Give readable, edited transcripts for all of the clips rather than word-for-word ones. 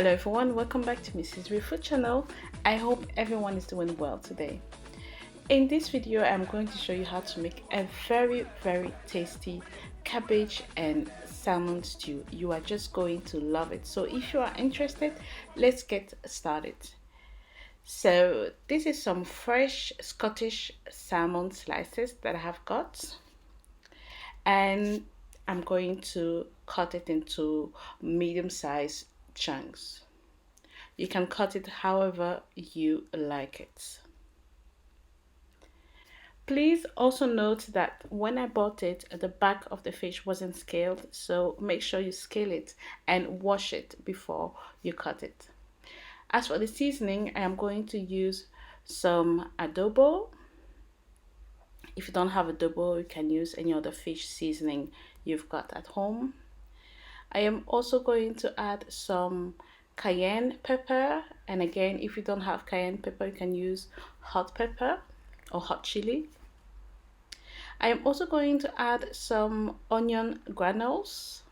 Hello everyone, welcome back to Mrsdrewryfood channel. I hope everyone is doing well today. In this video, I'm going to show you how to make a very tasty cabbage and salmon stew. You are just going to love it. So if you are interested, let's get started. So this is some fresh Scottish salmon slices that I have got, and I'm going to cut it into medium-sized chunks. You can cut it however you like it. Please also note that when I bought it, the back of the fish wasn't scaled, so make sure you scale it and wash it before you cut it. As for the seasoning, I am going to use some adobo. If you don't have adobo, you can use any other fish seasoning you've got at home. I am also going to add some cayenne pepper, and again, if you don't have cayenne pepper, you can use hot pepper or hot chili. I am also going to add some onion granules,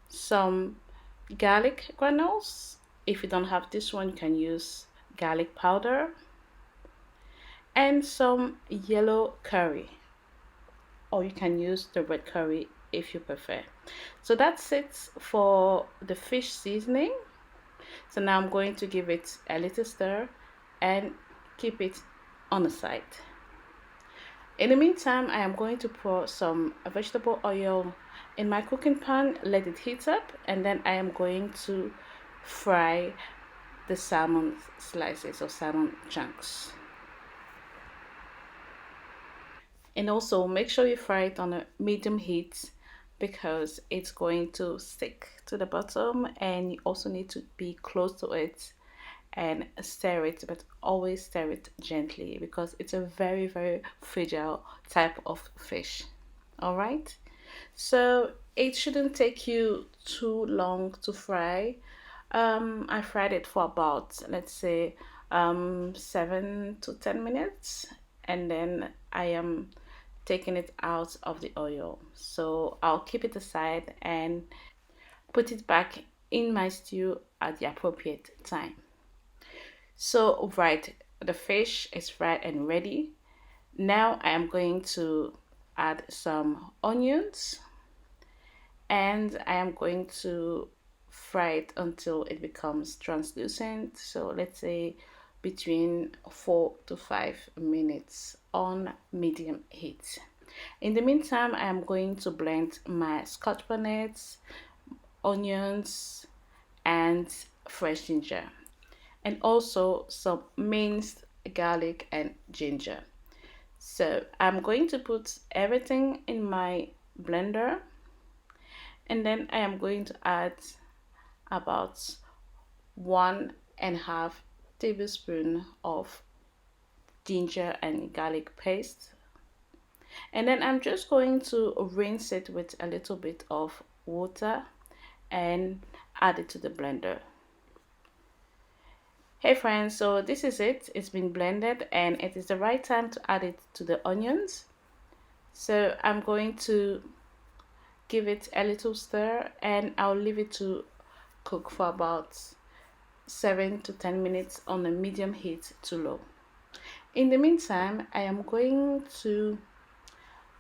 some garlic granules. If you don't have this one, you can use garlic powder, and some yellow curry, or you can use the red curry if you prefer. So that's it for the fish seasoning. So now I'm going to give it a little stir and keep it on the side. In the meantime, I am going to pour some vegetable oil in my cooking pan, let it heat up, and then I am going to fry the salmon slices or salmon chunks. And also make sure you fry it on a medium heat because it's going to stick to the bottom, and you also need to be close to it and stir it, but always stir it gently because it's a very fragile type of fish. All right, so it shouldn't take you too long to fry. I fried it for about, let's say, 7 to 10 minutes, and then I am taking it out of the oil. So I'll keep it aside and put it back in my stew at the appropriate time. So right, the fish is fried and ready. Now I am going to add some onions, and I am going to fry it until it becomes translucent. So let's say between 4 to 5 minutes on medium heat. In the meantime, I am going to blend my scotch bonnets, onions, and fresh ginger, and also some minced garlic and ginger. So I'm going to put everything in my blender, and then I am going to add about 1.5 tablespoons of ginger and garlic paste, and then I'm just going to rinse it with a little bit of water and add it to the blender. Hey friends, so this is it. It's been blended, and it is the right time to add it to the onions. So I'm going to give it a little stir, and I'll leave it to cook for about 7 to 10 minutes on a medium heat to low. In the meantime, I am going to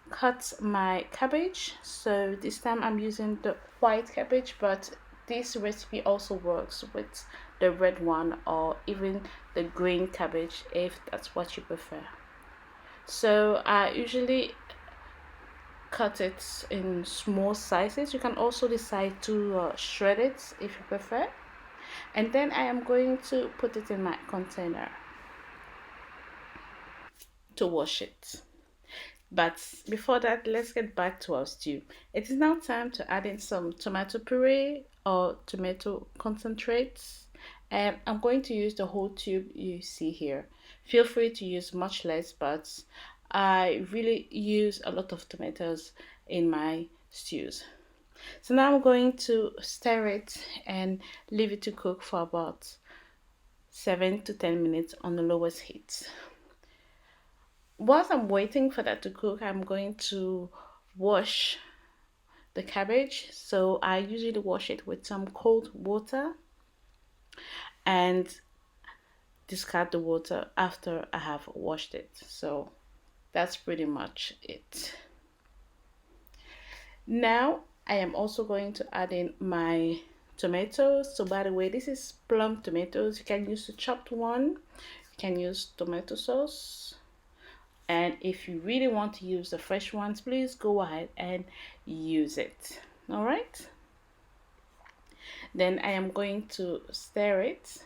cut my cabbage. So this time I'm using the white cabbage, but this recipe also works with the red one or even the green cabbage if that's what you prefer. So I usually cut it in small sizes. You can also decide to shred it if you prefer, and then I am going to put it in my container to wash it. But before that, let's get back to our stew. It is now time to add in some tomato puree or tomato concentrates, and I'm going to use the whole tube you see here. Feel free to use much less, but I really use a lot of tomatoes in my stews. So now I'm going to stir it and leave it to cook for about 7 to 10 minutes on the lowest heat. Whilst I'm waiting for that to cook, I'm going to wash the cabbage. So I usually wash it with some cold water and discard the water after I have washed it. So that's pretty much it. Now I am also going to add in my tomatoes. So by the way, this is plum tomatoes. You can use the chopped one, you can use tomato sauce, and if you really want to use the fresh ones, please go ahead and use it. All right, then I am going to stir it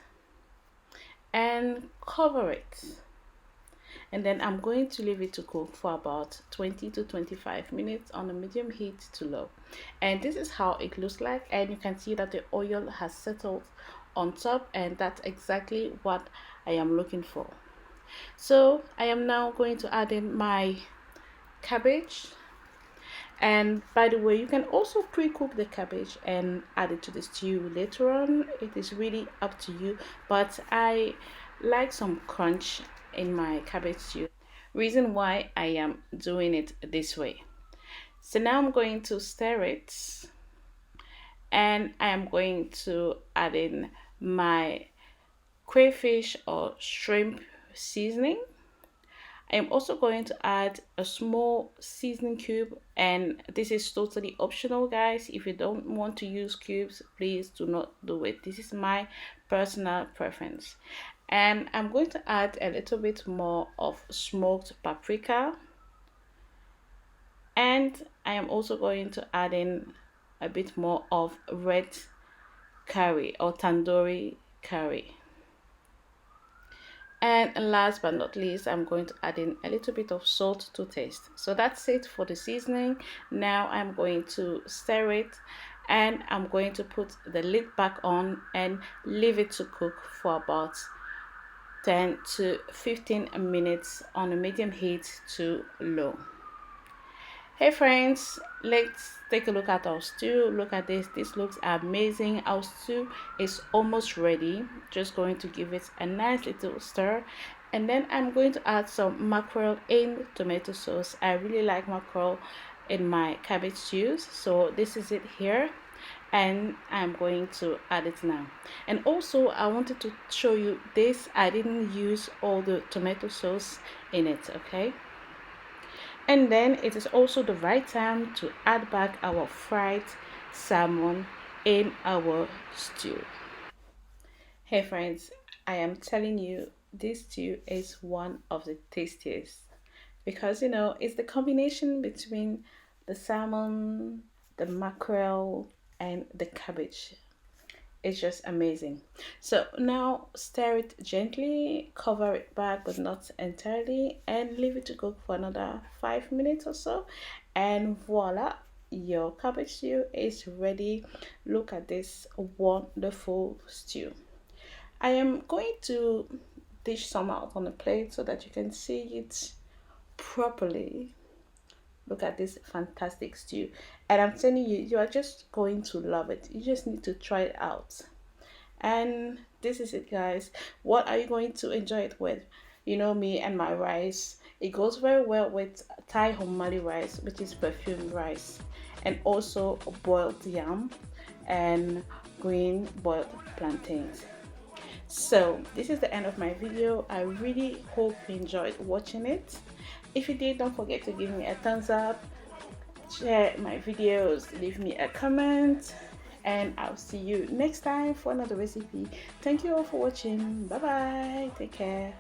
and cover it, and then I'm going to leave it to cook for about 20 to 25 minutes on a medium heat to low. And this is how it looks like, and you can see that the oil has settled on top, and that's exactly what I am looking for. So I am now going to add in my cabbage. And by the way, you can also pre-cook the cabbage and add it to the stew later on. It is really up to you, but I like some crunch in my cabbage stew. Reason why I am doing it this way. So now I'm going to stir it, and I am going to add in my crayfish or shrimp seasoning. I am also going to add a small seasoning cube, and this is totally optional, guys. If you don't want to use cubes, please do not do it. This is my personal preference. And I'm going to add a little bit more of smoked paprika, and I am also going to add in a bit more of red curry or tandorry curry. And last but not least, I'm going to add in a little bit of salt to taste. So that's it for the seasoning. Now I'm going to stir it, and I'm going to put the lid back on and leave it to cook for about 10 to 15 minutes on a medium heat to low. Hey friends, let's take a look at our stew. Look at this. This looks amazing. Our stew is almost ready. Just going to give it a nice little stir, and then I'm going to add some mackerel in tomato sauce. I really like mackerel in my cabbage stews, so this is it here, and I'm going to add it now. And also I wanted to show you this. I didn't use all the tomato sauce in it, okay? And then it is also the right time to add back our fried salmon in our stew. Hey friends, I am telling you, this stew is one of the tastiest, because you know, it's the combination between the salmon, the mackerel, and the cabbage. It's just amazing. So now stir it gently, cover it back but not entirely, and leave it to cook for another 5 minutes or so, and voila, your cabbage stew is ready. Look at this wonderful stew. I am going to dish some out on a plate so that you can see it properly. Look at this fantastic stew, and I'm telling you, you are just going to love it. You just need to try it out. And this is it, guys. What are you going to enjoy it with? You know me and my rice. It goes very well with Thai homemade rice, which is perfumed rice, and also boiled yam and green boiled plantains. So this is the end of my video. I really hope you enjoyed watching it. If you did, don't forget to give me a thumbs up, share my videos, leave me a comment, and I'll see you next time for another recipe. Thank you all for watching. Bye bye. Take care.